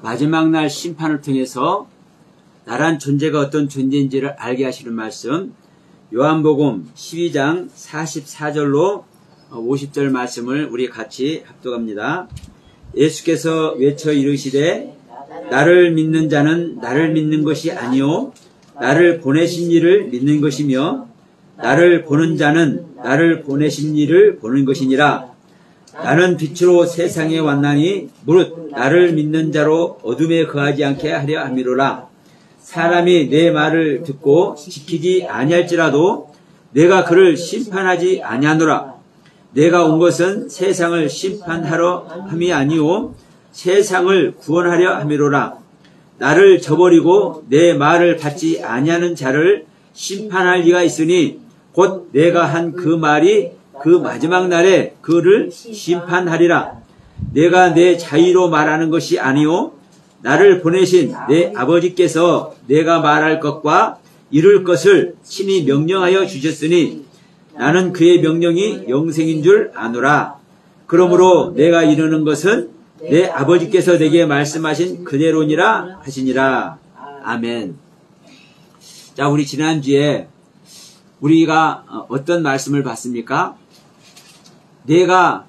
마지막 날 심판을 통해서 나란 존재가 어떤 존재인지를 알게 하시는 말씀, 요한복음 12장 44절로 50절 말씀을 우리 같이 합독합니다. 예수께서 외쳐 이르시되 나를 믿는 자는 나를 믿는 것이 아니요 나를 보내신 이를 믿는 것이며 나를 보는 자는 나를 보내신 이를 보는 것이니라. 나는 빛으로 세상에 왔나니 무릇 나를 믿는 자로 어둠에 거하지 않게 하려 함이로라. 사람이 내 말을 듣고 지키지 아니할지라도 내가 그를 심판하지 아니하노라. 내가 온 것은 세상을 심판하러 함이 아니오 세상을 구원하려 함이로라. 나를 저버리고 내 말을 받지 아니하는 자를 심판할 이가 있으니 곧 내가 한 그 말이 그 마지막 날에 그를 심판하리라. 내가 내 자의로 말하는 것이 아니오 나를 보내신 내 아버지께서 내가 말할 것과 이룰 것을 친히 명령하여 주셨으니 나는 그의 명령이 영생인 줄 아노라. 그러므로 내가 이루는 것은 내 아버지께서 내게 말씀하신 그대로니라 하시니라. 아멘. 자, 우리 지난주에 우리가 어떤 말씀을 봤습니까? 내가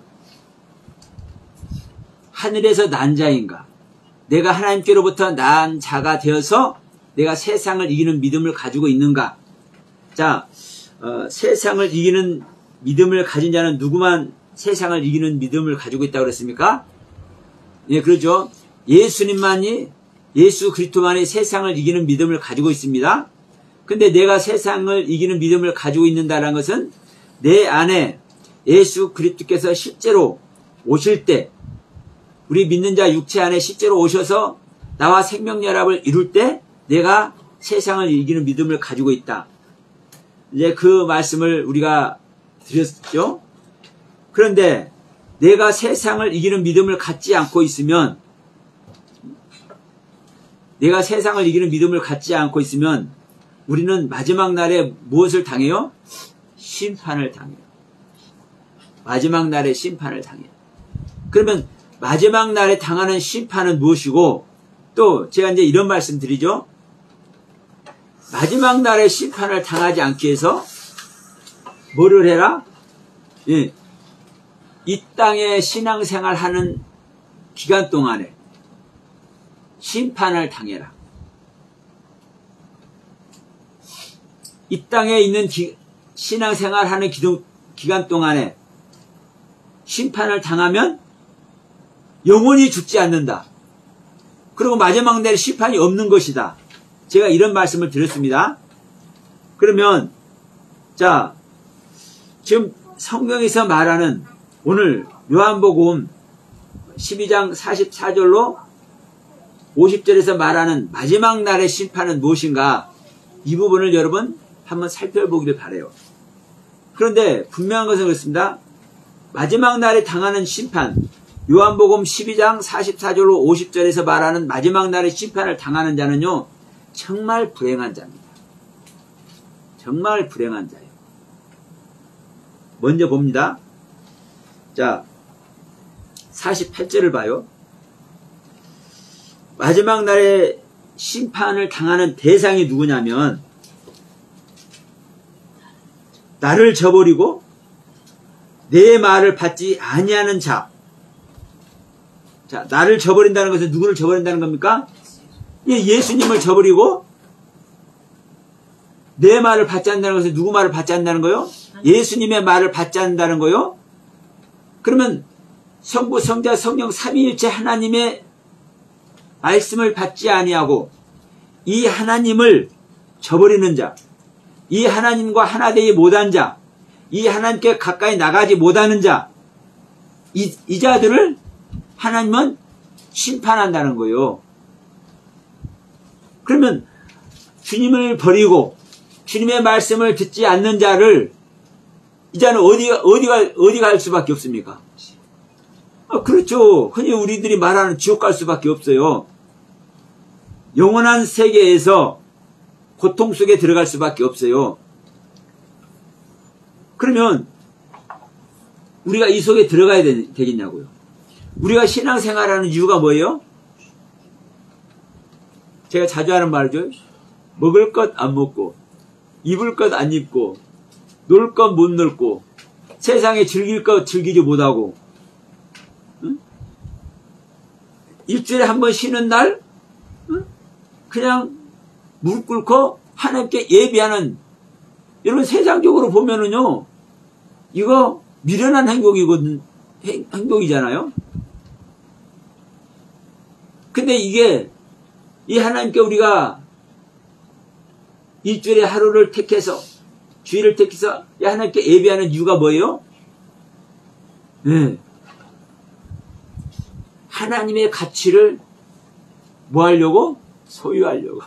하늘에서 난 자인가? 내가 하나님께로부터 난 자가 되어서 내가 세상을 이기는 믿음을 가지고 있는가? 자, 세상을 이기는 믿음을 가진 자는 누구만 세상을 이기는 믿음을 가지고 있다고 그랬습니까? 예, 그렇죠. 예수님만이, 예수 그리스도만이 세상을 이기는 믿음을 가지고 있습니다. 근데 내가 세상을 이기는 믿음을 가지고 있는다는 것은 내 안에 예수 그리스도께서 실제로 오실 때, 우리 믿는 자 육체 안에 실제로 오셔서 나와 생명연합을 이룰 때 내가 세상을 이기는 믿음을 가지고 있다. 이제 그 말씀을 우리가 드렸죠. 그런데 내가 세상을 이기는 믿음을 갖지 않고 있으면, 내가 세상을 이기는 믿음을 갖지 않고 있으면 우리는 마지막 날에 무엇을 당해요? 심판을 당해요. 마지막 날에 심판을 당해요. 그러면 마지막 날에 당하는 심판은 무엇이고, 또 제가 이제 이런 말씀 드리죠. 마지막 날에 심판을 당하지 않기 위해서 뭐를 해라? 예. 이 땅에 신앙생활 하는 기간 동안에 심판을 당해라. 이 땅에 있는 신앙생활 하는 기간 동안에 심판을 당하면 영원히 죽지 않는다. 그리고 마지막 날에 심판이 없는 것이다. 제가 이런 말씀을 드렸습니다. 그러면 자, 지금 성경에서 말하는 오늘 요한복음 12장 44절로 50절에서 말하는 마지막 날의 심판은 무엇인가? 이 부분을 여러분 한번 살펴보기를 바라요. 그런데 분명한 것은 그렇습니다. 마지막 날에 당하는 심판, 요한복음 12장 44절로 50절에서 말하는 마지막 날의 심판을 당하는 자는요, 정말 불행한 자입니다. 정말 불행한 자예요. 먼저 봅니다. 자, 48절을 봐요. 마지막 날에 심판을 당하는 대상이 누구냐면, 나를 저버리고 내 말을 받지 아니하는 자. 자, 나를 저버린다는 것은 누구를 저버린다는 겁니까? 예수님을 저버리고 내 말을 받지 않는다는 것은 누구 말을 받지 않는다는 거요? 예수님의 말을 받지 않는다는 거요? 그러면 성부, 성자, 성령 삼위일체 하나님의 말씀을 받지 아니하고 이 하나님을 저버리는 자, 이 하나님과 하나 되지 못한 자, 이 하나님께 가까이 나가지 못하는 자, 이 자들을 하나님은 심판한다는 거예요. 그러면 주님을 버리고 주님의 말씀을 듣지 않는 자를 이 자는 어디 갈 수밖에 없습니까? 그렇죠. 흔히 우리들이 말하는 지옥 갈 수밖에 없어요. 영원한 세계에서 고통 속에 들어갈 수밖에 없어요. 그러면 우리가 이 속에 들어가야 되겠냐고요. 우리가 신앙생활하는 이유가 뭐예요? 제가 자주 하는 말이죠. 먹을 것 안 먹고, 입을 것 안 입고, 놀 것 못 놀고, 세상에 즐길 것 즐기지 못하고, 응? 일주일에 한 번 쉬는 날, 응? 그냥 무릎 꿇고 하나님께 예배하는, 여러분 세상적으로 보면은요, 이거 미련한 행동이잖아요. 근데 이게 이 하나님께 우리가 일주일에 하루를 택해서, 주일을 택해서 하나님께 예배하는 이유가 뭐예요? 네. 하나님의 가치를 뭐 하려고? 소유하려고.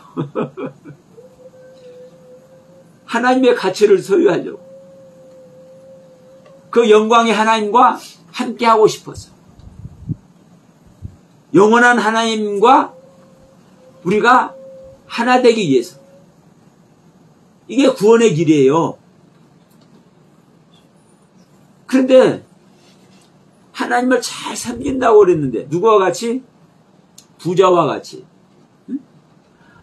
하나님의 가치를 소유하려고. 그 영광의 하나님과 함께 하고 싶어서. 영원한 하나님과 우리가 하나 되기 위해서. 이게 구원의 길이에요. 그런데 하나님을 잘 섬긴다고 그랬는데 누구와 같이? 부자와 같이. 응?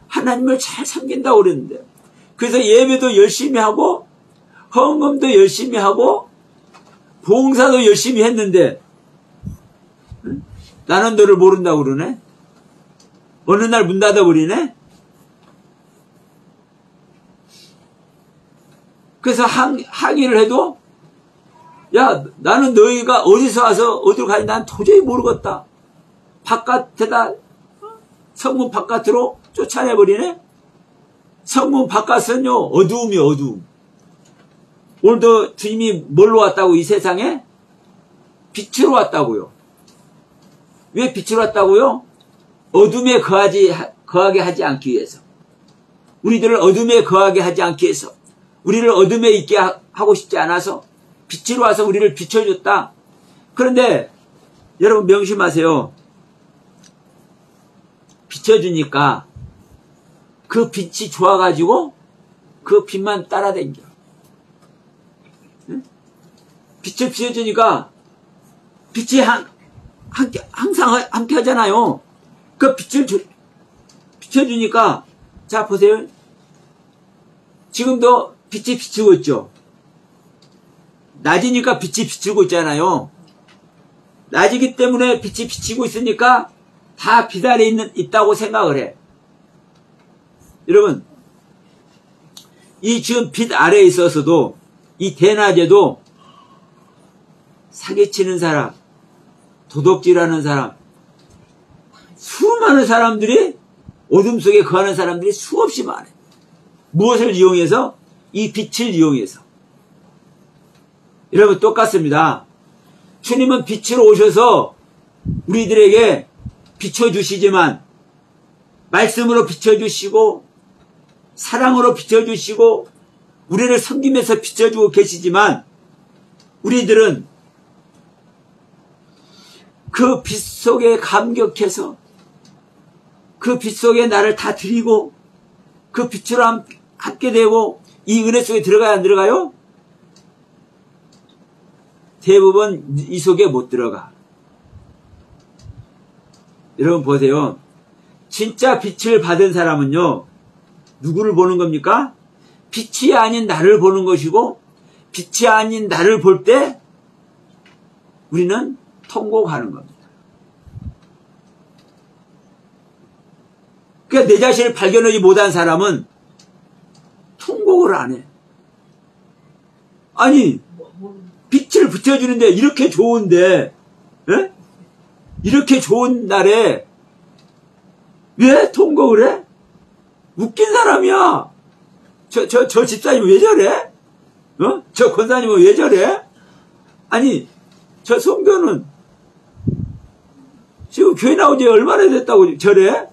하나님을 잘 섬긴다고 그랬는데, 그래서 예배도 열심히 하고 헌금도 열심히 하고 봉사도 열심히 했는데, 응? 나는 너를 모른다고 그러네? 어느 날 문 닫아버리네? 그래서 항의를 해도, 야, 나는 너희가 어디서 와서 어디로 가는지 난 도저히 모르겠다. 바깥에다, 성문 바깥으로 쫓아내버리네? 성문 바깥은요, 어두움이 어두움. 오늘도 주님이 뭘로 왔다고, 이 세상에? 빛으로 왔다고요. 왜 빛으로 왔다고요? 어둠에 거하게 하지 않기 위해서. 우리들을 어둠에 거하게 하지 않기 위해서. 우리를 어둠에 있게 하고 싶지 않아서 빛으로 와서 우리를 비춰줬다. 그런데 여러분 명심하세요. 비춰주니까 그 빛이 좋아가지고 그 빛만 따라다녀. 빛을 비춰주니까 빛이 항상 함께 하잖아요. 그 빛을 비춰주니까, 자 보세요. 지금도 빛이 비추고 있죠. 낮이니까 빛이 비추고 있잖아요. 낮이기 때문에 빛이 비치고 있으니까 다 빛 아래 있다고 생각을 해. 여러분, 이 지금 빛 아래에 있어서도, 이 대낮에도 사기치는 사람, 도둑질하는 사람, 수많은 사람들이, 어둠 속에 거하는 사람들이 수없이 많아요. 무엇을 이용해서? 이 빛을 이용해서. 여러분 똑같습니다. 주님은 빛으로 오셔서 우리들에게 비춰주시지만, 말씀으로 비춰주시고 사랑으로 비춰주시고 우리를 섬기면서 비춰주고 계시지만, 우리들은 그 빛 속에 감격해서 그 빛 속에 나를 다 드리고 그 빛으로 함께 되고 이 은혜 속에 들어가야 안 들어가요? 대부분 이 속에 못 들어가. 여러분 보세요. 진짜 빛을 받은 사람은요, 누구를 보는 겁니까? 빛이 아닌 나를 보는 것이고, 빛이 아닌 나를 볼 때 우리는 통곡하는 겁니다. 그러니까 내 자신을 발견하지 못한 사람은 통곡을 안 해. 아니, 빛을 비춰주는데 이렇게 좋은데, 에? 이렇게 좋은 날에 왜 통곡을 해? 웃긴 사람이야. 저 집사님 왜 저래? 저 권사님은 왜 저래? 아니, 저 성도는 지금 교회 나온 지 얼마나 됐다고 저래?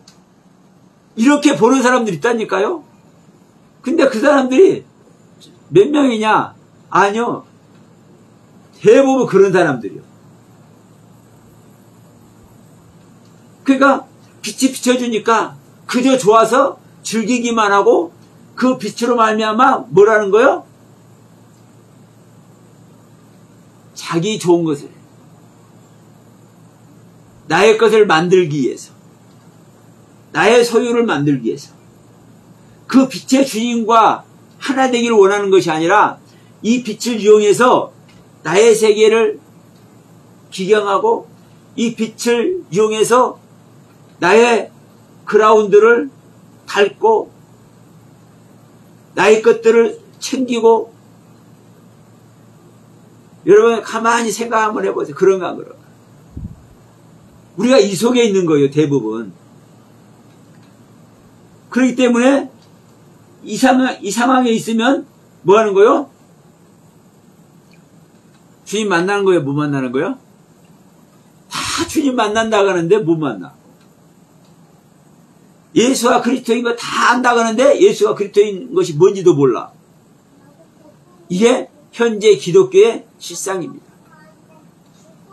이렇게 보는 사람들이 있다니까요? 근데 그 사람들이 몇 명이냐? 아니요. 대부분 그런 사람들이요. 그러니까 빛이 비춰주니까 그저 좋아서 즐기기만 하고 그 빛으로 말미암아 뭐라는 거요? 자기 좋은 것을, 나의 것을 만들기 위해서, 나의 소유를 만들기 위해서 그 빛의 주인과 하나 되기를 원하는 것이 아니라 이 빛을 이용해서 나의 세계를 기경하고 이 빛을 이용해서 나의 그라운드를 닳고 나의 것들을 챙기고. 여러분 가만히 생각 한번 해보세요. 그런가 안 그런가? 우리가 이 속에 있는 거예요, 대부분. 그렇기 때문에 이 상황에 있으면 뭐 하는 거요? 주님 만나는 거예요? 못 만나는 거예요? 다 주님 만난다고 하는데 못 만나. 예수가 그리스도인 거 다 안다고 하는데 예수가 그리스도인 것이 뭔지도 몰라. 이게 현재 기독교의 실상입니다.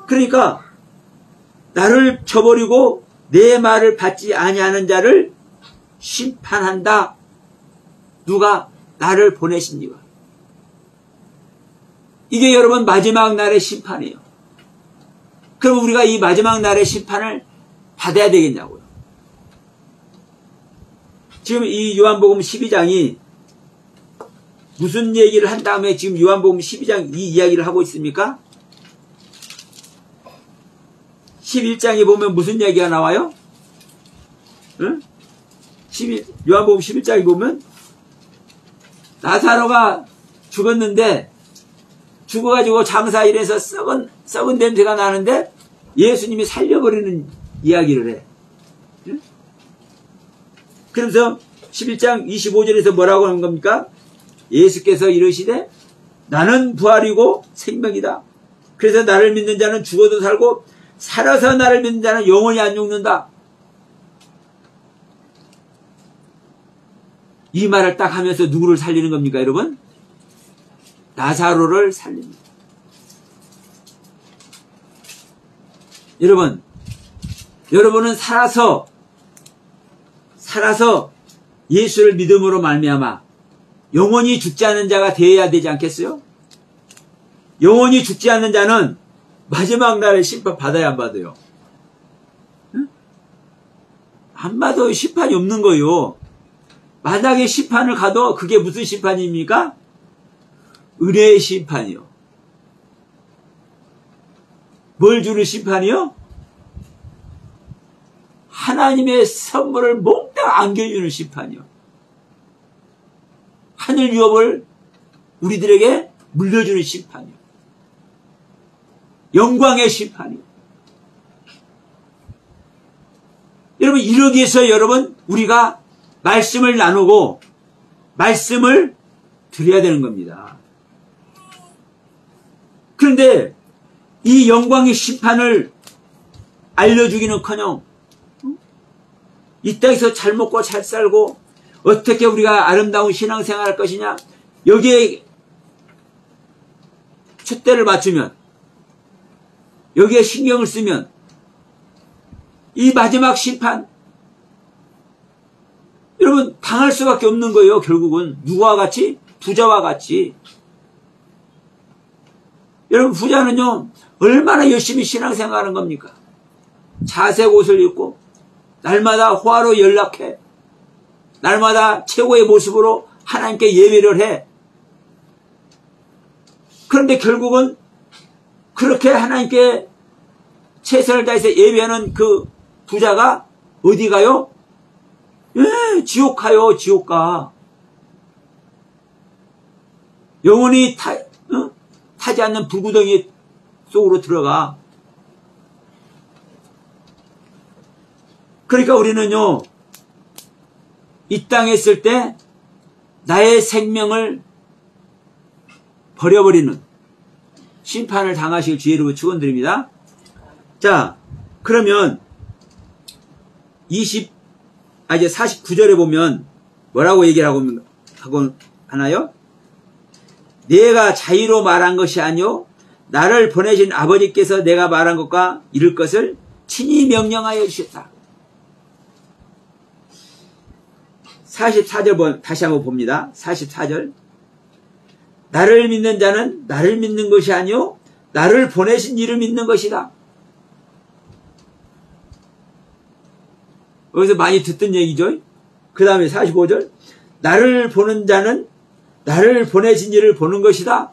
그러니까 나를 저버리고 내 말을 받지 아니하는 자를 심판한다. 누가? 나를 보내신 이가. 이게 여러분 마지막 날의 심판이에요. 그럼 우리가 이 마지막 날의 심판을 받아야 되겠냐고요. 지금 이 요한복음 12장이 무슨 얘기를 한 다음에 지금 요한복음 12장 이 이야기를 하고 있습니까? 11장에 보면 무슨 얘기가 나와요? 응? 요한복음 11장에 보면 나사로가 죽었는데 죽어가지고 장사일에서 썩은 냄새가 나는데 예수님이 살려버리는 이야기를 해. 응? 그러면서 11장 25절에서 뭐라고 하는 겁니까? 예수께서 이르시되 나는 부활이고 생명이다. 그래서 나를 믿는 자는 죽어도 살고 살아서 나를 믿는 자는 영원히 안 죽는다. 이 말을 딱 하면서 누구를 살리는 겁니까, 여러분? 나사로를 살립니다. 여러분은 살아서 예수를 믿음으로 말미암아 영원히 죽지 않는 자가 되어야 되지 않겠어요? 영원히 죽지 않는 자는 마지막 날에 심판 받아야 안 받아요? 응? 안 받아요. 심판이 없는 거예요. 만약에 심판을 가도 그게 무슨 심판입니까? 은혜의 심판이요. 뭘 주는 심판이요? 하나님의 선물을 몽땅 안겨주는 심판이요. 하늘 유업을 우리들에게 물려주는 심판이요. 영광의 심판이요. 여러분, 이러기 위해서 여러분 우리가 말씀을 나누고 말씀을 드려야 되는 겁니다. 그런데 이 영광의 심판을 알려주기는커녕 이 땅에서 잘 먹고 잘 살고 어떻게 우리가 아름다운 신앙생활 할 것이냐, 여기에 촛대를 맞추면, 여기에 신경을 쓰면 이 마지막 심판 여러분 당할 수밖에 없는 거예요. 결국은 누구와 같이? 부자와 같이. 여러분 부자는요 얼마나 열심히 신앙생활하는 겁니까? 자색 옷을 입고 날마다 화로 연락해, 날마다 최고의 모습으로 하나님께 예배를 해. 그런데 결국은 그렇게 하나님께 최선을 다해서 예배하는 그 부자가 어디 가요? 지옥 가요. 지옥 가. 영원히 타지 않는 불구덩이 속으로 들어가. 그러니까 우리는요 이 땅에 있을 때 나의 생명을 버려버리는 심판을 당하실 주의로 축원드립니다. 자, 그러면 이제 49절에 보면 뭐라고 얘기를 하고 하나요? 내가 자의로 말한 것이 아니요 나를 보내신 아버지께서 내가 말한 것과 이룰 것을 친히 명령하여 주셨다. 44절 다시 한번 봅니다. 44절. 나를 믿는 자는 나를 믿는 것이 아니요 나를 보내신 이를 믿는 것이다. 여기서 많이 듣던 얘기죠. 그 다음에 45절. 나를 보는 자는 나를 보내신 이를 보는 것이다.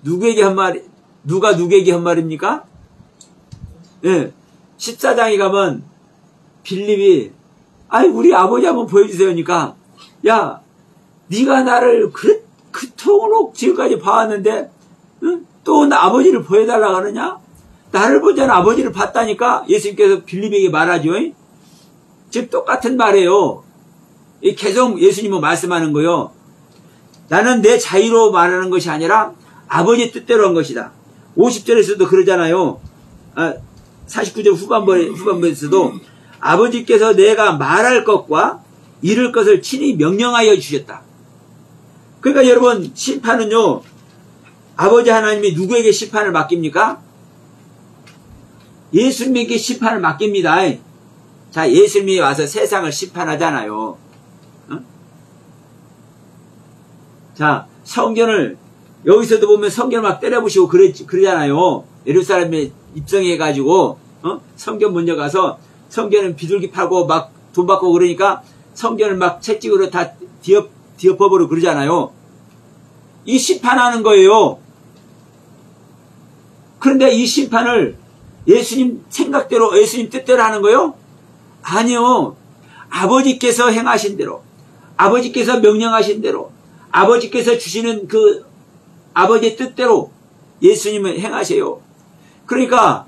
누구에게 한 말, 누가 누구에게 한 말입니까? 예. 14장에 가면 빌립이, 아이, 우리 아버지 한번 보여주세요니까, 야, 네가 나를 그토록 지금까지 봐왔는데, 응? 또 나 아버지를 보여달라고 하느냐? 나를 보자는 아버지를 봤다니까 예수님께서 빌립에게 말하죠. 지금 똑같은 말이에요. 계속 예수님은 말씀하는 거요. 나는 내 자유로 말하는 것이 아니라 아버지의 뜻대로 한 것이다. 50절에서도 그러잖아요. 49절 후반부에서도 아버지께서 내가 말할 것과 이룰 것을 친히 명령하여 주셨다. 그러니까 여러분, 심판은요, 아버지 하나님이 누구에게 심판을 맡깁니까? 예수님에게 심판을 맡깁니다. 자, 예수님이 와서 세상을 심판하잖아요. 어? 자, 성전을, 여기서도 보면 성전을 막 때려부시고 그러잖아요. 예루살렘에 입성해가지고, 성전 먼저 가서 성전은 비둘기 팔고 막 돈 받고 그러니까 성전을 막 채찍으로 다 뒤엎어버리고 그러잖아요. 이 심판하는 거예요. 그런데 이 심판을 예수님 생각대로, 예수님 뜻대로 하는 거요? 아니요. 아버지께서 행하신 대로, 아버지께서 명령하신 대로, 아버지께서 주시는 그 아버지의 뜻대로 예수님은 행하세요. 그러니까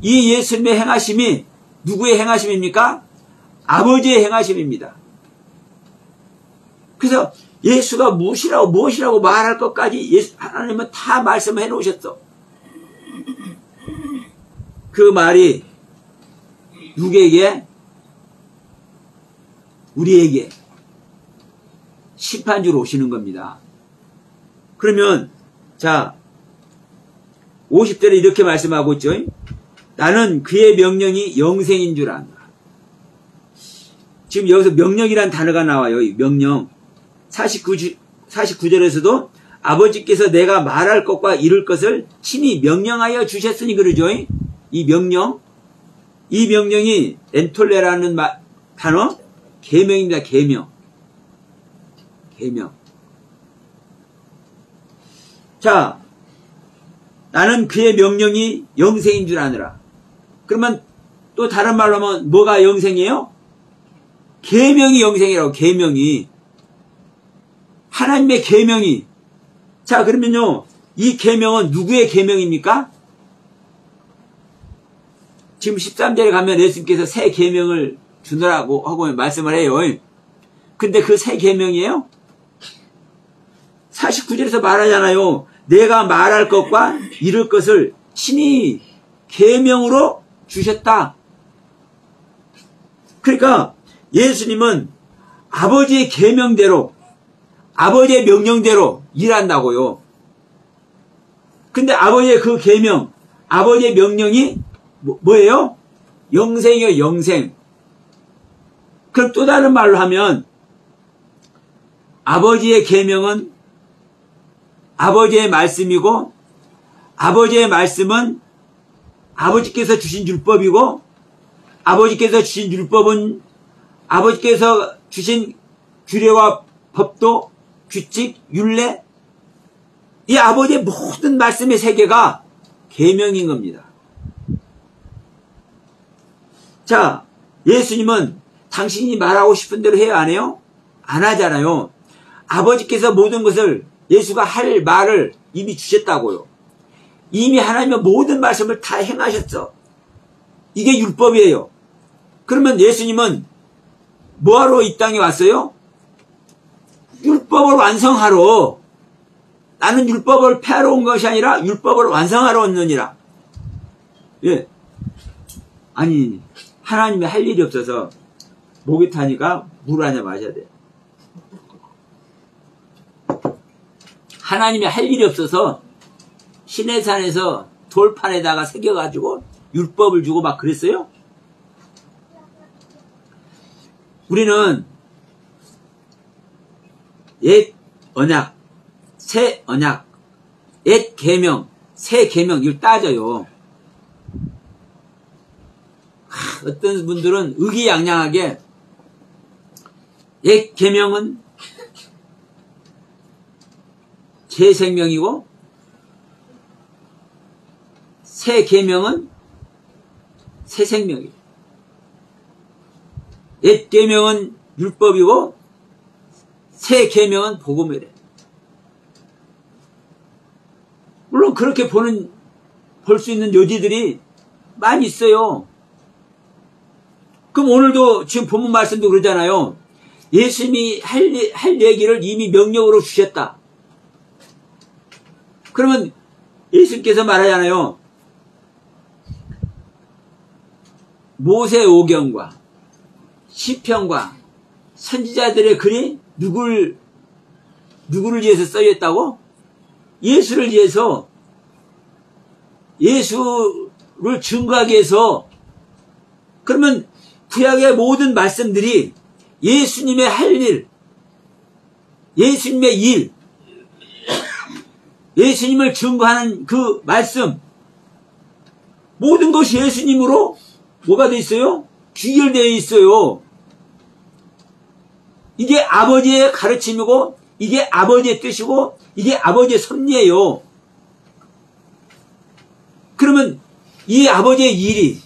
이 예수님의 행하심이 누구의 행하심입니까? 아버지의 행하심입니다. 그래서 예수가 무엇이라고 말할 것까지 하나님은 다 말씀해 놓으셨어. 그 말이 누구에게? 우리에게 심판주로 오시는 겁니다. 그러면 자 50절에 이렇게 말씀하고 있죠. 나는 그의 명령이 영생인 줄 안다. 지금 여기서 명령이란 단어가 나와요. 명령. 49절에서도 아버지께서 내가 말할 것과 이룰 것을 친히 명령하여 주셨으니 그러죠. 이 명령. 이 명령이 엔톨레라는 단어 계명입니다. 계명. 자, 나는 그의 명령이 영생인 줄 아느라. 그러면 또 다른 말로 하면 뭐가 영생이에요? 계명이 영생이라고. 계명이. 하나님의 계명이. 자, 그러면요, 이 계명은 누구의 계명입니까? 지금 13절에 가면 예수님께서 새 계명을 주느라고 하고 말씀을 해요. 근데 그 새 계명이에요? 49절에서 말하잖아요. 내가 말할 것과 이룰 것을 친히 계명으로 주셨다. 그러니까 예수님은 아버지의 계명대로, 아버지의 명령대로 일한다고요. 근데 아버지의 그 계명, 아버지의 명령이 뭐예요? 영생이에요. 영생. 그럼 또 다른 말로 하면 아버지의 계명은 아버지의 말씀이고, 아버지의 말씀은 아버지께서 주신 율법이고, 아버지께서 주신 율법은 아버지께서 주신 규례와 법도, 규칙, 율례, 이 아버지의 모든 말씀의 세계가 계명인 겁니다. 자, 예수님은 당신이 말하고 싶은 대로 해요, 안 해요? 안 하잖아요. 아버지께서 모든 것을, 예수가 할 말을 이미 주셨다고요. 이미 하나님의 모든 말씀을 다 행하셨어. 이게 율법이에요. 그러면 예수님은 뭐하러 이 땅에 왔어요? 율법을 완성하러. 나는 율법을 폐하러 온 것이 아니라 율법을 완성하러 왔느니라. 예. 아니, 하나님이 할 일이 없어서 목이 타니까 물 하나 마셔야 돼. 하나님이 할 일이 없어서 시내산에서 돌판에다가 새겨가지고 율법을 주고 막 그랬어요? 우리는 옛 언약, 새 언약, 옛 계명, 새 계명 이걸 따져요. 어떤 분들은 의기양양하게 옛 계명은 제 생명이고 새 계명은 새 생명이에요. 옛 계명은 율법이고 새 계명은 복음이래. 물론 그렇게 볼 수 있는 요지들이 많이 있어요. 그럼 오늘도 지금 본문 말씀도 그러잖아요. 예수님이 할 얘기를 이미 명령으로 주셨다. 그러면 예수님께서 말하잖아요. 모세 오경과 시편과 선지자들의 글이 누구를 위해서 써있다고? 예수를 위해서, 예수를 증거하기 위해서. 그러면 구약의 모든 말씀들이 예수님의 할 일, 예수님의 일, 예수님을 증거하는 그 말씀, 모든 것이 예수님으로 뭐가 돼 있어요? 귀결되어 있어요. 이게 아버지의 가르침이고, 이게 아버지의 뜻이고, 이게 아버지의 섭리예요. 그러면 이 아버지의 일이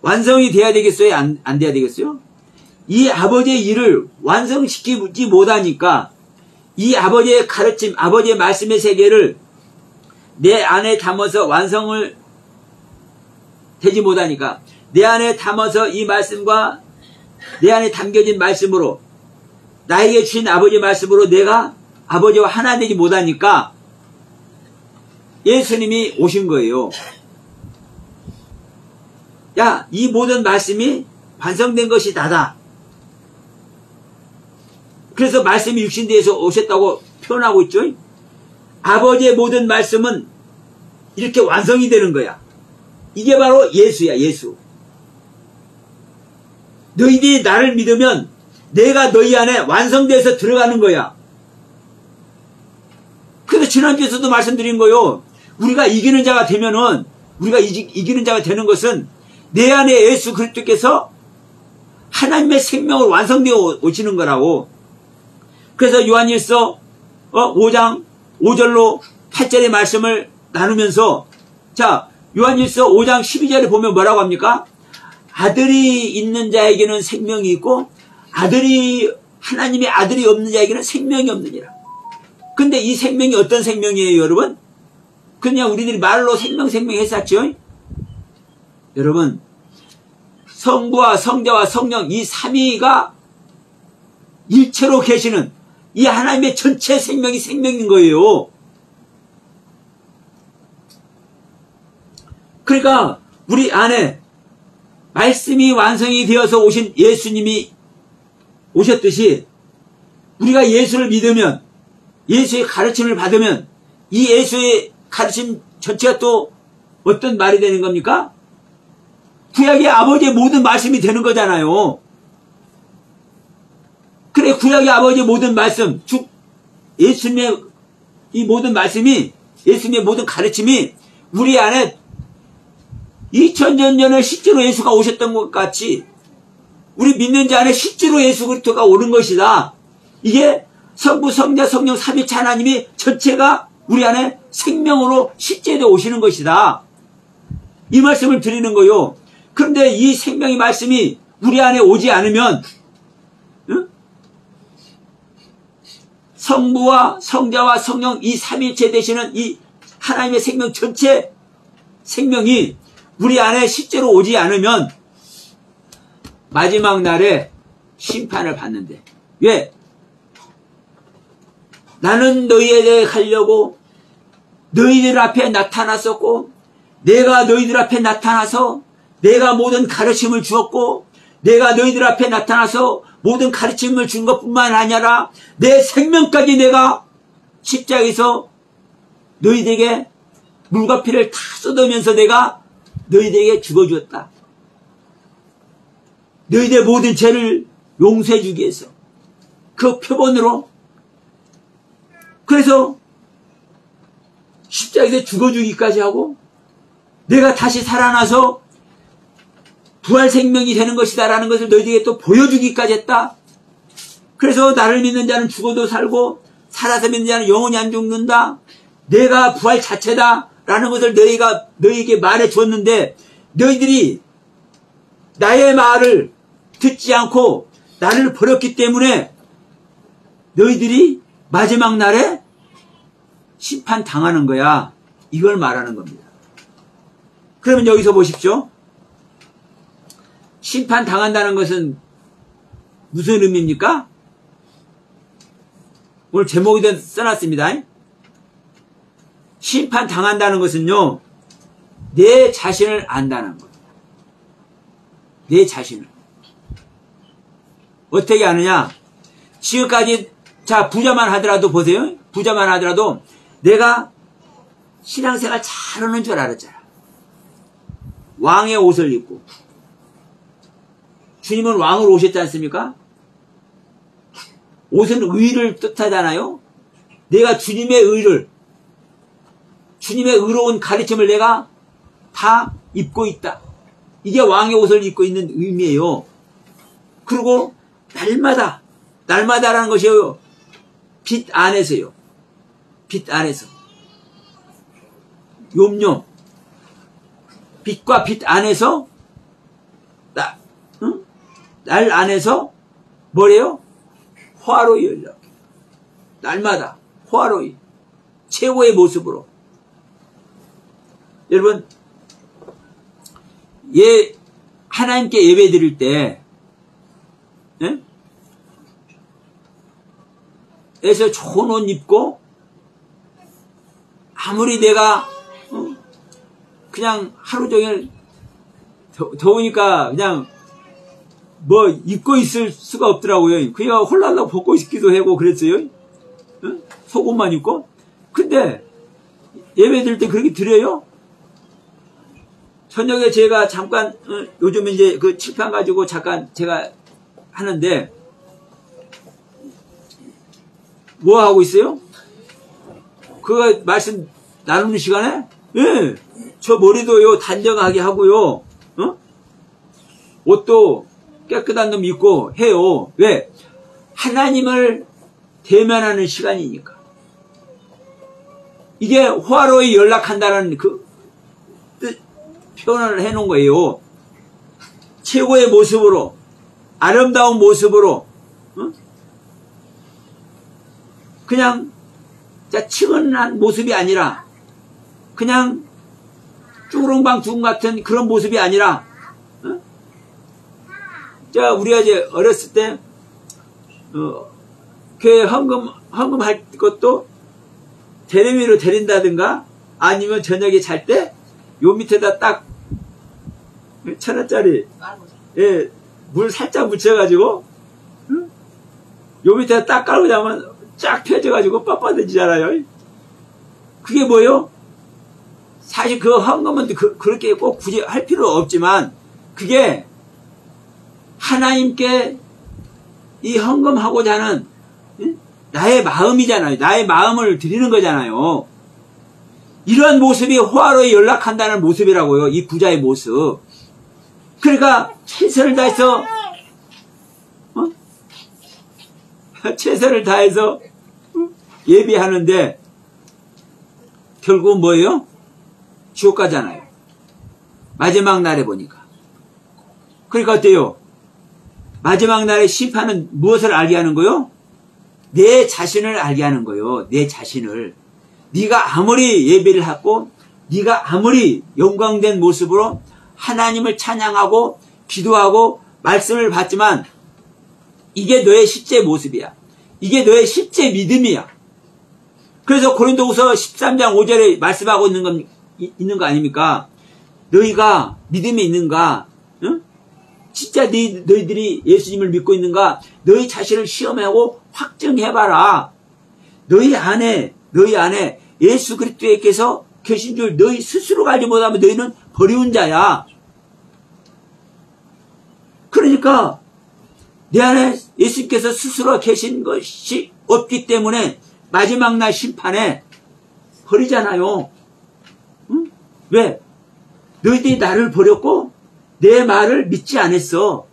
완성이 돼야 되겠어요? 안 돼야 되겠어요? 이 아버지의 일을 완성시키지 못하니까 이 아버지의 가르침, 아버지의 말씀의 세계를 내 안에 담아서 완성을 되지 못하니까 내 안에 담아서 이 말씀과 내 안에 담겨진 말씀으로 나에게 주신 아버지의 말씀으로 내가 아버지와 하나 되지 못하니까 예수님이 오신 거예요. 야, 이 모든 말씀이 완성된 것이 나다. 그래서 말씀이 육신되어서 오셨다고 표현하고 있죠. 아버지의 모든 말씀은 이렇게 완성이 되는 거야. 이게 바로 예수야, 예수. 너희들이 나를 믿으면 내가 너희 안에 완성돼서 들어가는 거야. 그래서 지난주에서도 말씀드린 거요. 우리가 이기는 자가 되면은, 우리가 이기는 자가 되는 것은 내 안에 예수 그리스도께서 하나님의 생명을 완성되어 오시는 거라고. 그래서 요한일서 5장 5절로 8절의 말씀을 나누면서, 자, 요한일서 5장 12절에 보면 뭐라고 합니까? 아들이 있는 자에게는 생명이 있고 하나님의 아들이 없는 자에게는 생명이 없느니라. 근데 이 생명이 어떤 생명이에요, 여러분? 그냥 우리들이 말로 생명 했었죠. 여러분, 성부와 성자와 성령 이 삼위가 일체로 계시는 이 하나님의 전체 생명이 생명인 거예요. 그러니까 우리 안에 말씀이 완성이 되어서 오신 예수님이 오셨듯이 우리가 예수를 믿으면, 예수의 가르침을 받으면 이 예수의 가르침 전체가 또 어떤 말이 되는 겁니까? 구약의 아버지의 모든 말씀이 되는 거잖아요. 그래, 구약의 아버지의 모든 말씀, 즉 예수님의 이 모든 말씀이, 예수님의 모든 가르침이 우리 안에 2000년 전에 실제로 예수가 오셨던 것 같이 우리 믿는 자 안에 실제로 예수 그리스도가 오는 것이다. 이게 성부, 성자, 성령 삼위체 하나님이 전체가 우리 안에 생명으로 실제로 오시는 것이다. 이 말씀을 드리는 거요. 그런데 이 생명의 말씀이 우리 안에 오지 않으면, 응? 성부와 성자와 성령 이 삼위체 되시는 이 하나님의 생명 전체 생명이 우리 안에 실제로 오지 않으면 마지막 날에 심판을 받는데, 왜? 나는 너희에 대해 가려고 너희들 앞에 나타났었고, 내가 너희들 앞에 나타나서 내가 모든 가르침을 주었고, 내가 너희들 앞에 나타나서 모든 가르침을 준 것뿐만 아니라 내 생명까지 내가 십자가에서 너희들에게 물과 피를 다 쏟으면서 내가 너희들에게 죽어주었다. 너희들의 모든 죄를 용서해 주기 위해서 그 표본으로. 그래서 십자가에서 죽어주기까지 하고 내가 다시 살아나서 부활 생명이 되는 것이다라는 것을 너희에게 또 보여주기까지 했다. 그래서 나를 믿는 자는 죽어도 살고 살아서 믿는 자는 영원히 안 죽는다. 내가 부활 자체다라는 것을 너희에게 말해 줬는데 너희들이 나의 말을 듣지 않고 나를 버렸기 때문에 너희들이 마지막 날에 심판 당하는 거야. 이걸 말하는 겁니다. 그러면 여기서 보십시오. 심판 당한다는 것은 무슨 의미입니까? 오늘 제목에도 써놨습니다. 심판 당한다는 것은요, 내 자신을 안다는 거예요. 내 자신을. 어떻게 아느냐? 지금까지, 자, 부자만 하더라도 보세요. 부자만 하더라도 내가 신앙생활 잘하는 줄 알았잖아. 왕의 옷을 입고. 주님은 왕으로 오셨지 않습니까? 옷은 의를 뜻하잖아요. 내가 주님의 의를, 주님의 의로운 가르침을 내가 다 입고 있다. 이게 왕의 옷을 입고 있는 의미예요. 그리고 날마다라는 것이요. 빛 안에서요. 빛 안에서. 욤욤. 빛과 빛 안에서, 날 안에서, 뭐래요? 화로이 연락. 날마다 화로이. 최고의 모습으로. 여러분, 하나님께 예배 드릴 때, 에서 좋은 옷 입고, 아무리 내가, 그냥 하루 종일 더우니까 그냥 뭐 입고 있을 수가 없더라고요. 그냥 홀랄라 벗고 있기도 하고 그랬어요. 속옷만 입고. 근데 예배 드릴 때 그렇게 드려요? 저녁에 제가 잠깐 요즘 이제 그 칠판 가지고 잠깐 제가 하는데 뭐 하고 있어요? 그거 말씀 나누는 시간에 예, 저 머리도요 단정하게 하고요, 옷도 깨끗한 놈 입고 해요. 왜? 하나님을 대면하는 시간이니까. 이게 화로에 연락한다는 그 표현을 해놓은 거예요. 최고의 모습으로, 아름다운 모습으로, 그냥 측은한 모습이 아니라, 그냥 쭈구렁방둥 같은 그런 모습이 아니라, 우리가 이제 어렸을 때, 교회 헌금할 것도 대레미로 데린다든가, 아니면 저녁에 잘 때, 요 밑에다 딱, 1,000원짜리, 예, 물 살짝 묻혀가지고, 요 밑에다 딱 깔고 자면 쫙 펴져가지고 빳빳해지잖아요. 그게 뭐요? 사실 그 헌금은 그렇게 꼭 굳이 할 필요 없지만, 그게 하나님께 이 헌금하고자 하는 나의 마음이잖아요. 나의 마음을 드리는 거잖아요. 이런 모습이 호화로에 연락한다는 모습이라고요. 이 부자의 모습. 그러니까 최선을 다해서 최선을 다해서 예비하는데 결국은 뭐예요? 지옥 가잖아요. 마지막 날에 보니까. 그러니까 어때요? 마지막 날의 심판은 무엇을 알게 하는 거요? 내 자신을 알게 하는 거요. 내 자신을. 네가 아무리 예배를 하고 네가 아무리 영광된 모습으로 하나님을 찬양하고 기도하고 말씀을 받지만 이게 너의 실제 모습이야. 이게 너의 실제 믿음이야. 그래서 고린도후서 13장 5절에 말씀하고 있는 거 아닙니까? 너희가 믿음이 있는가? 응? 진짜 너희들이 예수님을 믿고 있는가? 너희 자신을 시험하고 확증해봐라. 너희 안에 예수 그리스도께서 계신 줄 너희 스스로가 알지 못하면 너희는 버리운 자야. 그러니까 내 안에 예수님께서 스스로 계신 것이 없기 때문에 마지막 날 심판에 버리잖아요. 응? 왜? 너희들이 나를 버렸고 내 말을 믿지 않았어.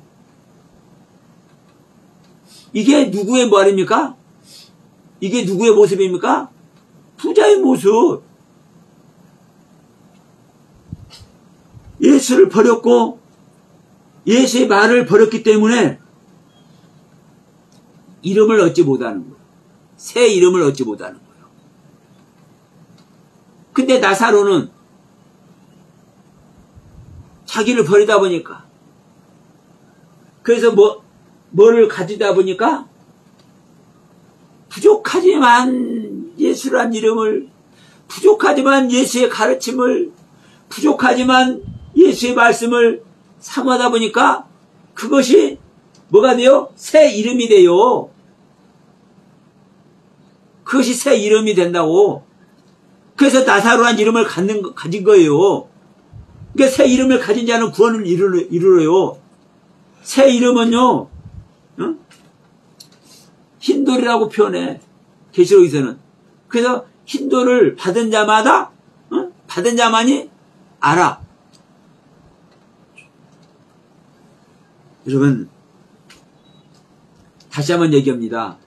이게 누구의 말입니까? 이게 누구의 모습입니까? 부자의 모습. 예수를 버렸고 예수의 말을 버렸기 때문에 이름을 얻지 못하는 거예요. 새 이름을 얻지 못하는 거예요. 근데 나사로는 자기를 버리다 보니까, 그래서 뭐를 가지다 보니까 부족하지만 예수란 이름을, 부족하지만 예수의 가르침을, 부족하지만 예수의 말씀을 사모하다 보니까 그것이 뭐가 돼요? 새 이름이 돼요. 그것이 새 이름이 된다고. 그래서 나사로란 이름을 가진 거예요. 그러니까 새 이름을 가진 자는 구원을 이루어요. 새 이름은요, 흰돌이라고 표현해. 계시록에서는. 그래서 흰돌을 받은 자마다, 받은 자만이 알아. 여러분, 다시 한번 얘기합니다.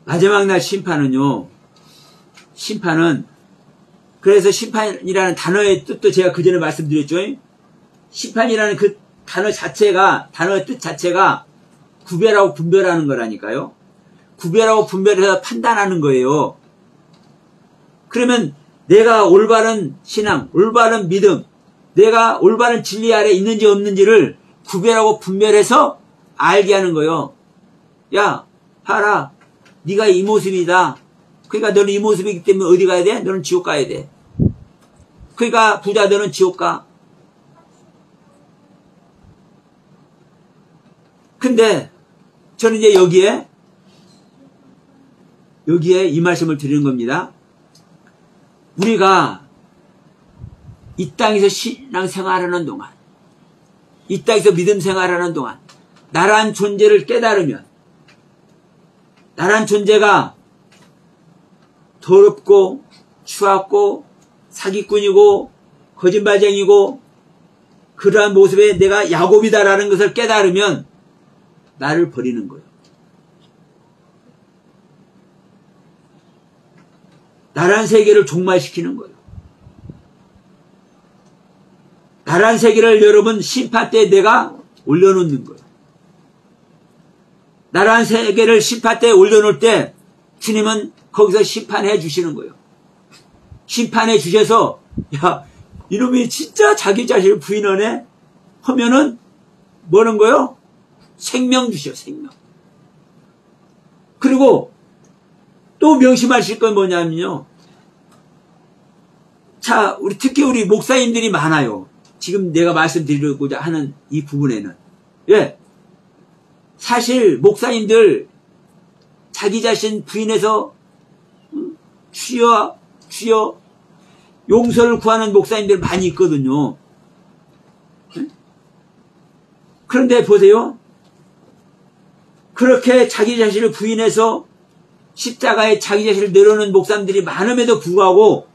마지막 날 심판은요, 심판은, 그래서 심판이라는 단어의 뜻도 제가 그 전에 말씀드렸죠. 심판이라는 그 단어 자체가, 단어의 뜻 자체가 구별하고 분별하는 거라니까요. 구별하고 분별해서 판단하는 거예요. 그러면 내가 올바른 신앙, 올바른 믿음, 내가 올바른 진리 아래 있는지 없는지를 구별하고 분별해서 알게 하는 거예요. 야, 봐라. 네가 이 모습이다. 그러니까 너는 이 모습이기 때문에 어디 가야 돼? 너는 지옥 가야 돼. 그러니까 부자 너는 지옥 가. 근데 저는 이제 여기에 이 말씀을 드리는 겁니다. 우리가 이 땅에서 신앙 생활하는 동안, 이 땅에서 믿음 생활하는 동안 나란 존재를 깨달으면, 나란 존재가 더럽고 추악고 사기꾼이고 거짓말쟁이고 그러한 모습에 내가 야곱이다라는 것을 깨달으면 나를 버리는 거예요. 나란 세계를 종말시키는 거예요. 나란 세계를 여러분 심판 때 내가 올려놓는 거예요. 나란 세계를 심판 때 올려놓을 때 주님은 거기서 심판해 주시는 거예요. 심판해 주셔서 야 이놈이 진짜 자기 자신을 부인하네 하면은 뭐는 거요? 생명 주셔. 생명. 그리고 또 명심하실 건 뭐냐면요. 자, 특히 우리 목사님들이 많아요. 지금 내가 말씀드리고자 하는 이 부분에는. 예. 사실 목사님들 자기 자신 부인해서 주여 용서를 구하는 목사님들 많이 있거든요. 그런데 보세요. 그렇게 자기 자신을 부인해서 십자가에 자기 자신을 내려놓는 목사님들이 많음에도 불구하고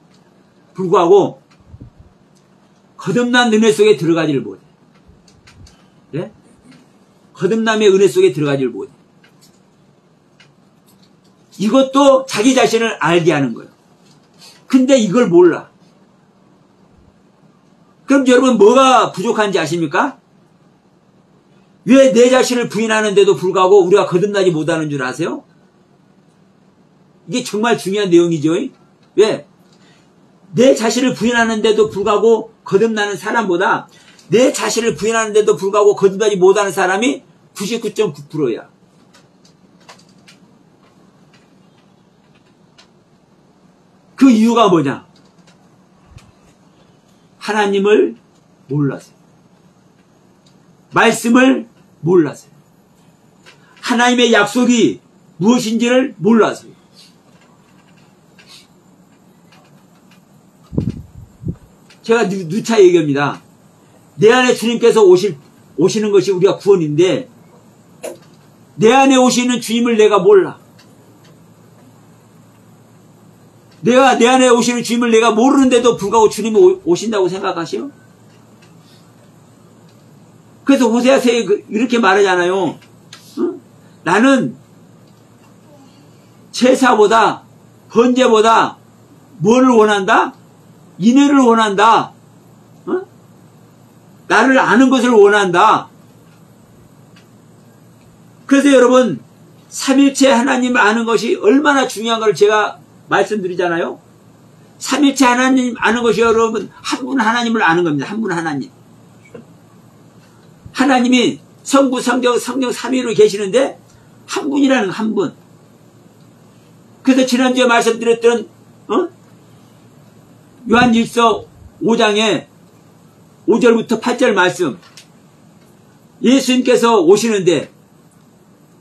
거듭난 은혜 속에 들어가지를 못해. 네? 거듭남의 은혜 속에 들어가지를 못해. 이것도 자기 자신을 알게 하는 거예요. 근데 이걸 몰라. 그럼 여러분 뭐가 부족한지 아십니까? 왜 내 자신을 부인하는데도 불구하고 우리가 거듭나지 못하는 줄 아세요? 이게 정말 중요한 내용이죠. 왜? 내 자신을 부인하는데도 불구하고 거듭나는 사람보다 내 자신을 부인하는데도 불구하고 거듭나지 못하는 사람이 99.9%야. 그 이유가 뭐냐? 하나님을 몰라서요. 말씀을 몰라서요. 하나님의 약속이 무엇인지를 몰라서요. 제가 누차 얘기합니다. 내 안에 주님께서 오시는 것이 우리가 구원인데 내 안에 오시는 주님을 내가 몰라. 내가 내 안에 오시는 주님을 내가 모르는데도 불구하고 주님이 오신다고 생각하시오? 그래서 호세아서에 이렇게 말하잖아요. 응? 나는 제사보다 번제보다 뭐를 원한다? 인애를 원한다. 응? 나를 아는 것을 원한다. 그래서 여러분 삼일체 하나님을 아는 것이 얼마나 중요한 걸 제가 말씀드리잖아요. 삼일체 하나님 아는 것이 여러분 한 분 하나님을 아는 겁니다. 한 분 하나님. 하나님이 성부, 성령, 성령 삼위로 계시는데 한 분이라는 한 분. 그래서 지난주에 말씀드렸던 요한일서 5장에 5절부터 8절 말씀. 예수님께서 오시는데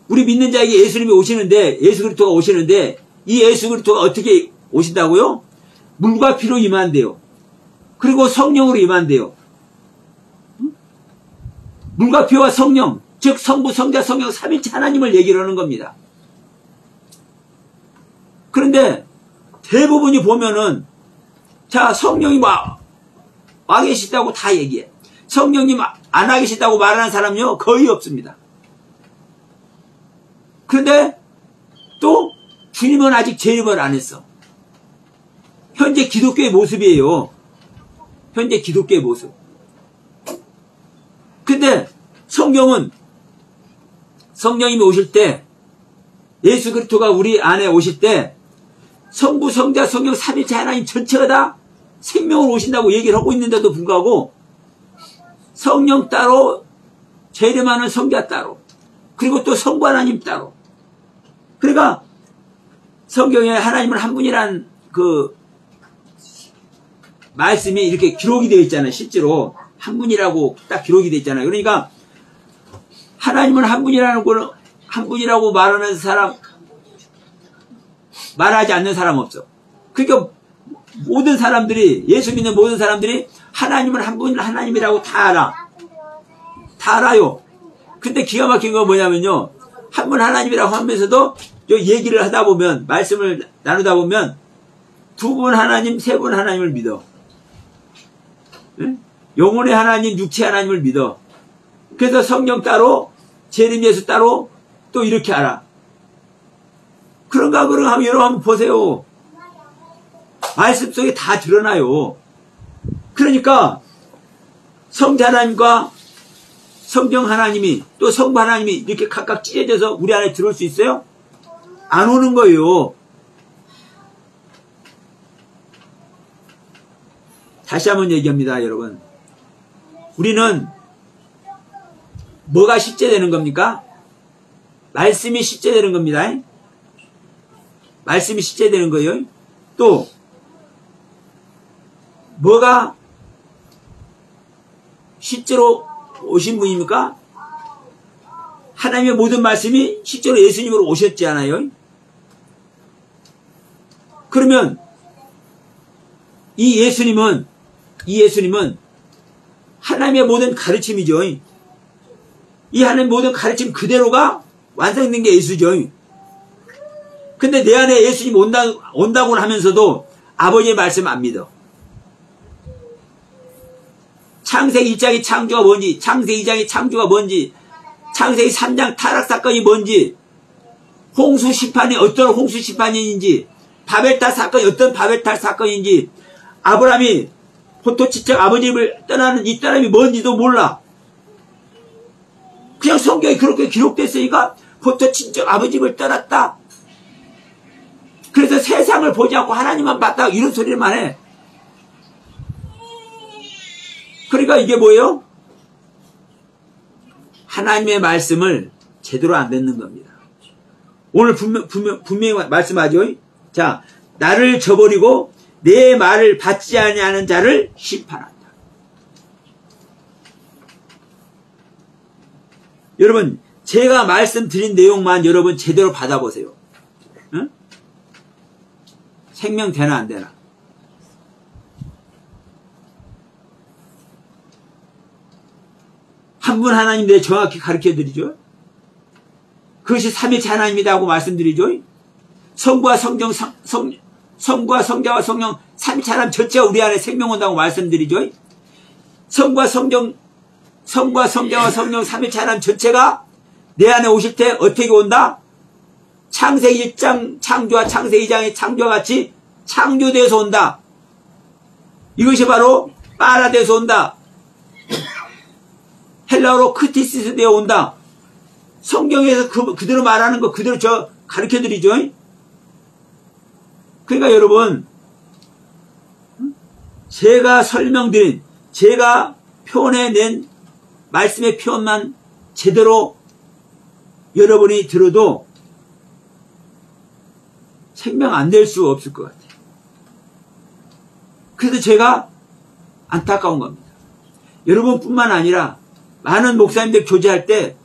우리 믿는 자에게 예수님이 오시는데 예수 그리스도가 오시는데 이 예수 그리스도가 어떻게 오신다고요? 물과 피로 임한대요. 그리고 성령으로 임한대요. 물과 피와 성령, 즉 성부, 성자, 성령, 삼일체 하나님을 얘기를 하는 겁니다. 그런데 대부분이 보면은 자 성령이 와 계시다고 다 얘기해. 성령님 안 와 계시다고 말하는 사람요 거의 없습니다. 그런데 또 주님은 아직 재림을 안 했어. 현재 기독교의 모습이에요. 현재 기독교의 모습. 근데 성경은 성령님이 오실 때 예수 그리스도가 우리 안에 오실 때 성부, 성자, 성령, 삼일체 하나님 전체가 다 생명으로 오신다고 얘기를 하고 있는데도 불구하고 성령 따로 재림하는 성자 따로 그리고 또 성부 하나님 따로 그러니까 성경에 하나님은 한 분이라는 그 말씀이 이렇게 기록이 되어 있잖아요. 실제로 한 분이라고 딱 기록이 되어 있잖아요. 그러니까 하나님은 한 분이라는 거는 한 분이라고 말하는 사람 말하지 않는 사람 없어. 그러니까 모든 사람들이 예수 믿는 모든 사람들이 하나님은 한 분 하나님이라고 다 알아. 다 알아요. 근데 기가 막힌 건 뭐냐면요. 한 분 하나님이라고 하면서도 얘기를 하다 보면 말씀을 나누다 보면 두 분 하나님, 세 분 하나님을 믿어. 응? 영혼의 하나님, 육체 하나님을 믿어. 그래서 성령 따로, 재림 예수 따로 또 이렇게 알아. 그런가 하면 여러분 한번 보세요. 말씀 속에 다 드러나요. 그러니까 성자 하나님과 성령 하나님이 또 성부 하나님이 이렇게 각각 찢어져서 우리 안에 들어올 수 있어요? 안 오는 거예요. 다시 한번 얘기합니다, 여러분. 우리는 뭐가 실제되는 겁니까? 말씀이 실제되는 겁니다. 말씀이 실제되는 거예요. 또 뭐가 실제로 오신 분입니까? 하나님의 모든 말씀이 실제로 예수님으로 오셨지 않아요? 그러면 이 예수님은 하나님의 모든 가르침이죠. 이 하나님의 모든 가르침 그대로가 완성된 게 예수죠. 근데 내 안에 예수님 온다고 하면서도 아버지의 말씀 안 믿어. 창세기 1장의 창조가 뭔지, 창세기 2장의 창조가 뭔지, 창세기 3장 타락사건이 뭔지, 홍수 심판이 어떤 홍수 심판인지, 바벨탑 사건이 어떤 바벨탑 사건인지, 아브라함이 포토치적 아버지를 떠나는 이 떠남이 뭔지도 몰라. 그냥 성경에 그렇게 기록됐으니까 포토친적 아버지를 떠났다. 그래서 세상을 보지 않고 하나님만 봤다. 이런 소리만 해. 그러니까 이게 뭐예요? 하나님의 말씀을 제대로 안 듣는 겁니다. 오늘 분명히 말씀하죠. 자, 나를 저버리고 내 말을 받지 아니하는 자를 심판한다. 여러분, 제가 말씀드린 내용만 여러분 제대로 받아보세요. 응? 생명 되나 안 되나? 한 분 하나님 내가 정확히 가르쳐드리죠. 그것이 삼일체 하나님이라고 말씀드리죠. 성부와 성령, 성부와 성자와 성령 삼위일체 하나님 전체가 우리 안에 생명 온다고 말씀드리죠. 성부와 성자와 성령 삼위일체 하나님 전체가 내 안에 오실 때 어떻게 온다? 창세기 1장 창조와 창세기 2장의 창조와 같이 창조돼서 온다. 이것이 바로 파라데에서 온다. 헬라어로 크티시스 되어 온다. 성경에서 그대로 말하는 거 그대로 저 가르쳐 드리죠. 그러니까 여러분, 제가 설명드린, 제가 표현해낸 말씀의 표현만 제대로 여러분이 들어도 생명 안 될 수 없을 것 같아요. 그래서 제가 안타까운 겁니다. 여러분뿐만 아니라 많은 목사님들 교제할 때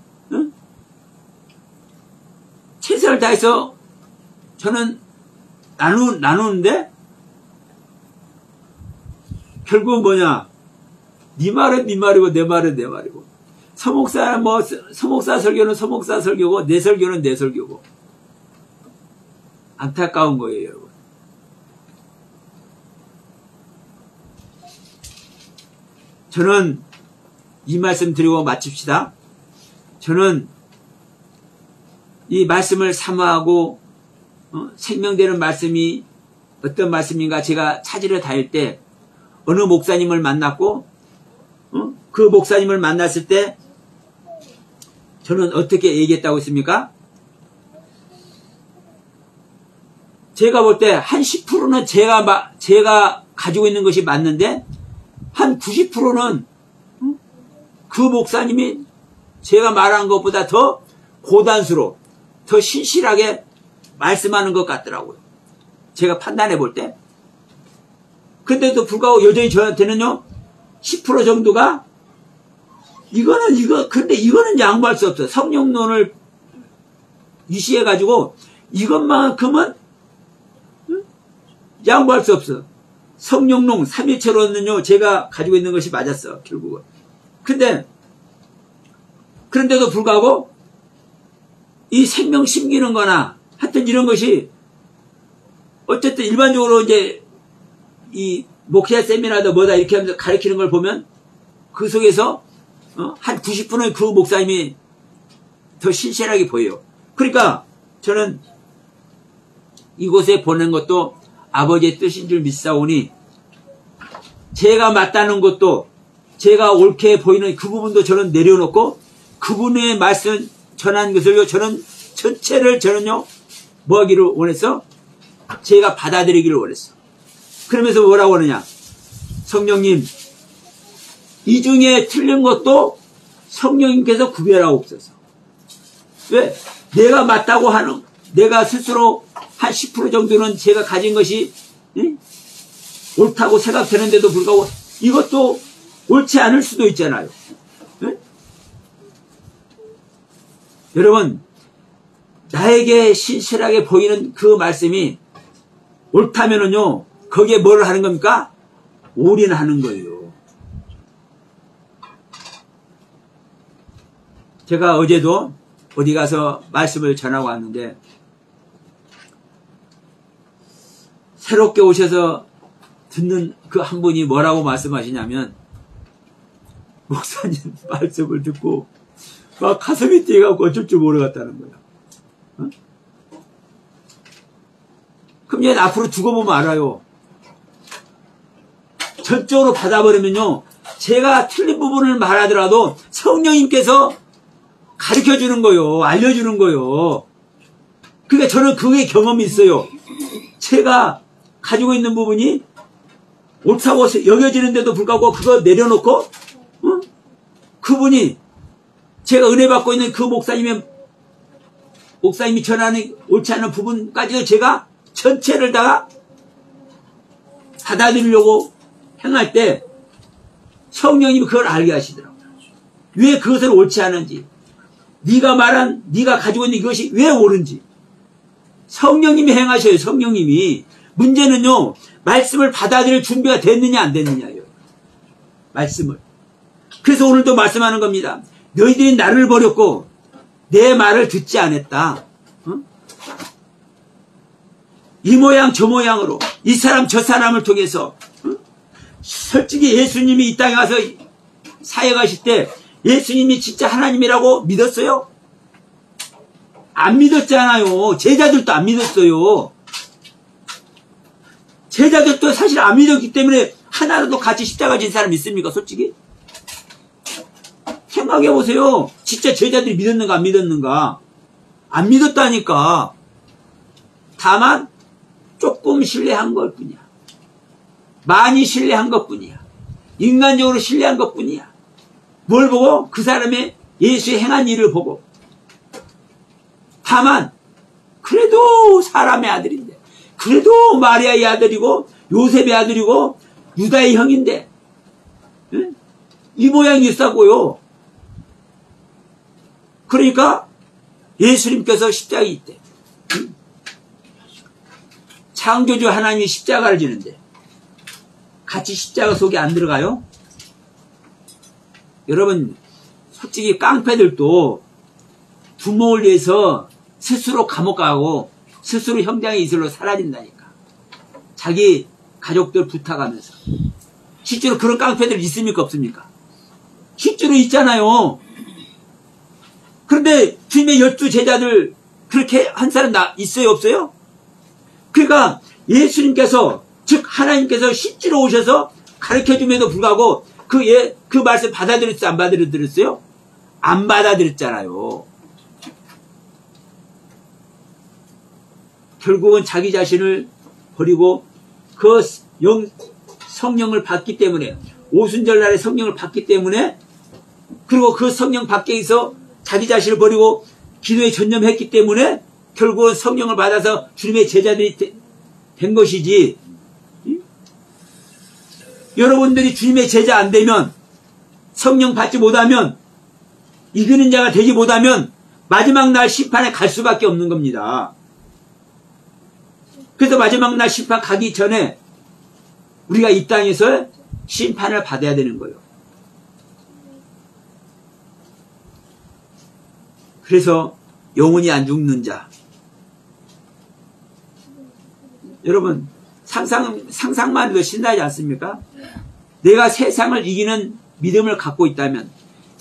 최선을 다해서 저는 나누는데 결국은 뭐냐, 네 말은 네 말이고 내 말은 내 말이고, 서목사 설교는 서목사 설교고 내 설교는 내 설교고. 안타까운 거예요, 여러분. 저는 이 말씀 드리고 마칩시다. 저는 이 말씀을 사모하고 생명되는 말씀이 어떤 말씀인가 제가 찾으러 다닐 때 어느 목사님을 만났고 그 목사님을 만났을 때 저는 어떻게 얘기했다고 했습니까? 제가 볼 때 한 10%는 제가 가지고 있는 것이 맞는데 한 90%는 그 목사님이 제가 말한 것보다 더 고단수로 더 신실하게 말씀하는 것 같더라고요. 제가 판단해 볼 때. 근데도 불구하고 여전히 저한테는요 10% 정도가 근데 이거는 양보할 수 없어. 성령론을 유시해 가지고 이것만큼은 양보할 수 없어. 성령론 삼위일체로는요 제가 가지고 있는 것이 맞았어, 결국은. 그런데도 불구하고 이 생명 심기는 거나 하여튼 이런 것이 어쨌든 일반적으로 이제 이 목회 세미나도 뭐다 이렇게 하면서 가르치는 걸 보면 그 속에서 한 90%의 그 목사님이 더 신실하게 보여요. 그러니까 저는 이곳에 보낸 것도 아버지의 뜻인 줄 믿사오니 제가 맞다는 것도 제가 옳게 보이는 그 부분도 저는 내려놓고 그분의 말씀 전한 것을요 저는 전체를 저는요 뭐 하기를 원했어? 제가 받아들이기를 원했어. 그러면서 뭐라고 하느냐, 성령님 이 중에 틀린 것도 성령님께서 구별하고 없어서. 왜? 내가 맞다고 하는, 내가 스스로 한 10% 정도는 제가 가진 것이 옳다고 생각되는데도 불구하고 이것도 옳지 않을 수도 있잖아요. 여러분, 나에게 신실하게 보이는 그 말씀이 옳다면은요 거기에 뭘 하는 겁니까? 올인하는 거예요. 제가 어제도 어디 가서 말씀을 전하고 왔는데 새롭게 오셔서 듣는 그 한 분이 뭐라고 말씀하시냐면, 목사님 말씀을 듣고 막 가슴이 뛰어가고 어쩔 줄 모르겠다는 거야. 그럼 얘는 앞으로 두고 보면 알아요. 전적으로 받아버리면요 제가 틀린 부분을 말하더라도 성령님께서 가르쳐주는 거요, 알려주는 거요. 그러니까 저는 그게 경험이 있어요. 제가 가지고 있는 부분이 옳다고 여겨지는데도 불구하고 그거 내려놓고 그분이 제가 은혜 받고 있는 그 목사님이 전하는 옳지 않은 부분까지도 제가 전체를 다 받아들이려고 행할 때 성령님이 그걸 알게 하시더라고요. 왜 그것을 옳지 않은지, 네가 가지고 있는 이것이 왜 옳은지 성령님이 행하셔요. 성령님이. 문제는요 말씀을 받아들일 준비가 됐느냐 안 됐느냐예요. 말씀을. 그래서 오늘도 말씀하는 겁니다. 너희들이 나를 버렸고 내 말을 듣지 않았다. 이 모양 저 모양으로 이 사람 저 사람을 통해서 솔직히 예수님이 이 땅에 와서 사역하실 때 예수님이 진짜 하나님이라고 믿었어요? 안 믿었잖아요. 제자들도 안 믿었어요. 제자들도 사실 안 믿었기 때문에 하나라도 같이 십자가 진 사람 있습니까? 솔직히? 생각해 보세요. 진짜 제자들이 믿었는가 안 믿었는가? 안 믿었다니까. 다만 조금 신뢰한 것 뿐이야. 많이 신뢰한 것 뿐이야. 인간적으로 신뢰한 것 뿐이야. 뭘 보고? 그 사람의 예수의 행한 일을 보고. 다만 그래도 사람의 아들인데, 그래도 마리아의 아들이고 요셉의 아들이고 유다의 형인데, 응? 이 모양이 있다고요. 그러니까 예수님께서 십자가에 있대. 응? 창조주 하나님이 십자가를 지는데 같이 십자가 속에 안 들어가요? 여러분, 솔직히 깡패들도 부모를 위해서 스스로 감옥 가고 스스로 형장의 이슬로 사라진다니까. 자기 가족들 부탁하면서. 실제로 그런 깡패들 있습니까 없습니까? 실제로 있잖아요. 그런데 주님의 12 제자들 그렇게 한 사람 있어요 없어요? 그러니까 예수님께서, 즉 하나님께서 실제로 오셔서 가르쳐줌에도 불구하고 그 말씀 받아들였어요 안 받아들였어요? 안 받아들였잖아요. 결국은 자기 자신을 버리고 그 성령을 받기 때문에, 오순절날에 성령을 받기 때문에, 그리고 그 성령 밖에서 자기 자신을 버리고 기도에 전념했기 때문에 결국은 성령을 받아서 주님의 제자들이 된 것이지. 여러분들이 주님의 제자 안 되면, 성령 받지 못하면, 이기는 자가 되지 못하면 마지막 날 심판에 갈 수밖에 없는 겁니다. 그래서 마지막 날 심판 가기 전에 우리가 이 땅에서 심판을 받아야 되는 거예요. 그래서 영원히 안 죽는 자. 여러분, 상상만 해도 신나지 않습니까? 내가 세상을 이기는 믿음을 갖고 있다면,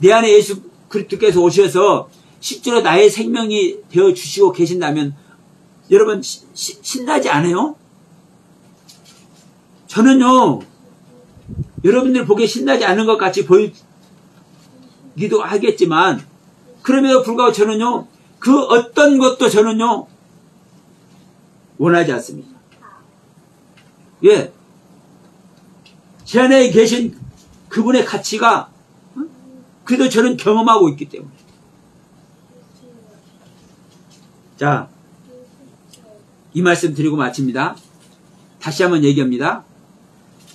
내 안에 예수 그리스도께서 오셔서 실제로 나의 생명이 되어 주시고 계신다면 여러분 신나지 않아요? 저는요, 여러분들 보기에 신나지 않은 것 같이 보이기도 하겠지만, 그럼에도 불구하고 저는요, 그 어떤 것도 저는요 원하지 않습니다. 예, 제 안에 계신 그분의 가치가 그래도 저는 경험하고 있기 때문에. 자, 이 말씀 드리고 마칩니다. 다시 한번 얘기합니다.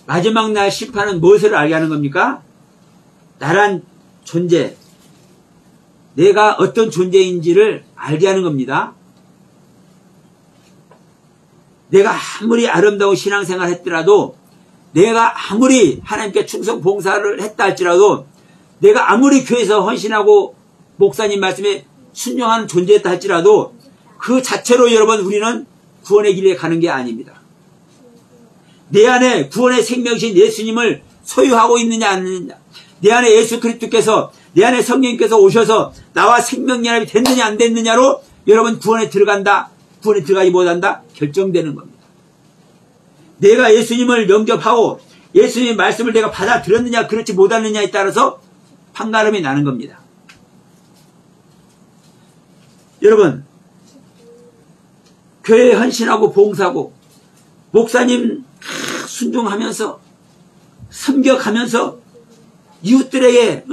마지막 날 심판은 무엇을 알게 하는 겁니까? 나란 존재, 내가 어떤 존재인지를 알게 하는 겁니다. 내가 아무리 아름다운 신앙생활을 했더라도, 내가 아무리 하나님께 충성 봉사를 했다 할지라도, 내가 아무리 교회에서 헌신하고 목사님 말씀에 순종하는 존재였다 할지라도 그 자체로 여러분 우리는 구원의 길에 가는 게 아닙니다. 내 안에 구원의 생명이신 예수님을 소유하고 있느냐 안 있느냐, 내 안에 예수 그리스도께서, 내 안에 성령님께서 오셔서 나와 생명연합이 됐느냐 안 됐느냐로 여러분 구원에 들어간다, 구원에 들어가지 못한다 결정되는 겁니다. 내가 예수님을 영접하고 예수님의 말씀을 내가 받아들였느냐 그렇지 못하느냐에 따라서 판가름이 나는 겁니다. 여러분, 교회에 헌신하고 봉사하고 목사님 순종하면서 섬겨가면서 이웃들에게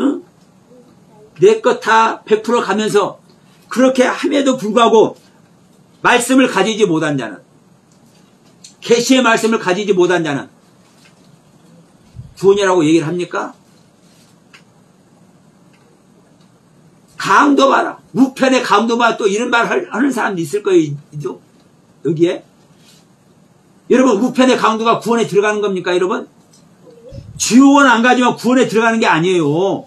내 것 다 100% 가면서 그렇게 함에도 불구하고 말씀을 가지지 못한 자는, 계시의 말씀을 가지지 못한 자는 구원이라고 얘기를 합니까? 강도 봐라, 우편의 강도 봐라, 또 이런 말 하는 사람도 있을 거예요. 여기에 여러분, 우편의 강도가 구원에 들어가는 겁니까 여러분? 지옥은 안 가지만 구원에 들어가는 게 아니에요.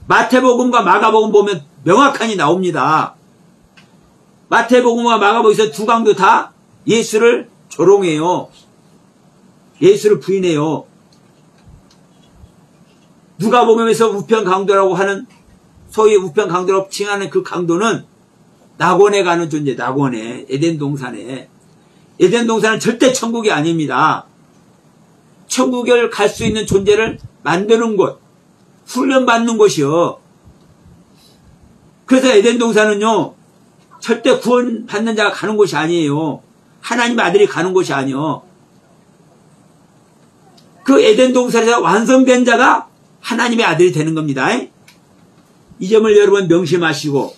마태복음과 마가복음 보면 명확하게 나옵니다. 마태복음과 마가복음에서 두 강도 다 예수를 조롱해요. 예수를 부인해요. 누가복음에서 우편 강도라고 하는, 소위 우편 강도라고 칭하는 그 강도는 낙원에 가는 존재, 낙원에, 에덴 동산에. 에덴 동산은 절대 천국이 아닙니다. 천국을 갈 수 있는 존재를 만드는 곳, 훈련받는 곳이요. 그래서 에덴 동산은요, 절대 구원받는 자가 가는 곳이 아니에요. 하나님의 아들이 가는 곳이 아니요. 그 에덴 동산에서 완성된 자가 하나님의 아들이 되는 겁니다. 이 점을 여러분 명심하시고,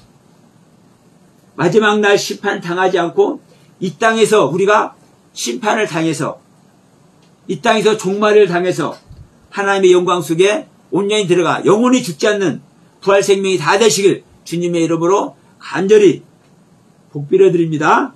마지막 날 심판 당하지 않고 이 땅에서 우리가 심판을 당해서, 이 땅에서 종말을 당해서 하나님의 영광 속에 온전히 들어가 영원히 죽지 않는 부활 생명이 다 되시길 주님의 이름으로 간절히 복비려 드립니다.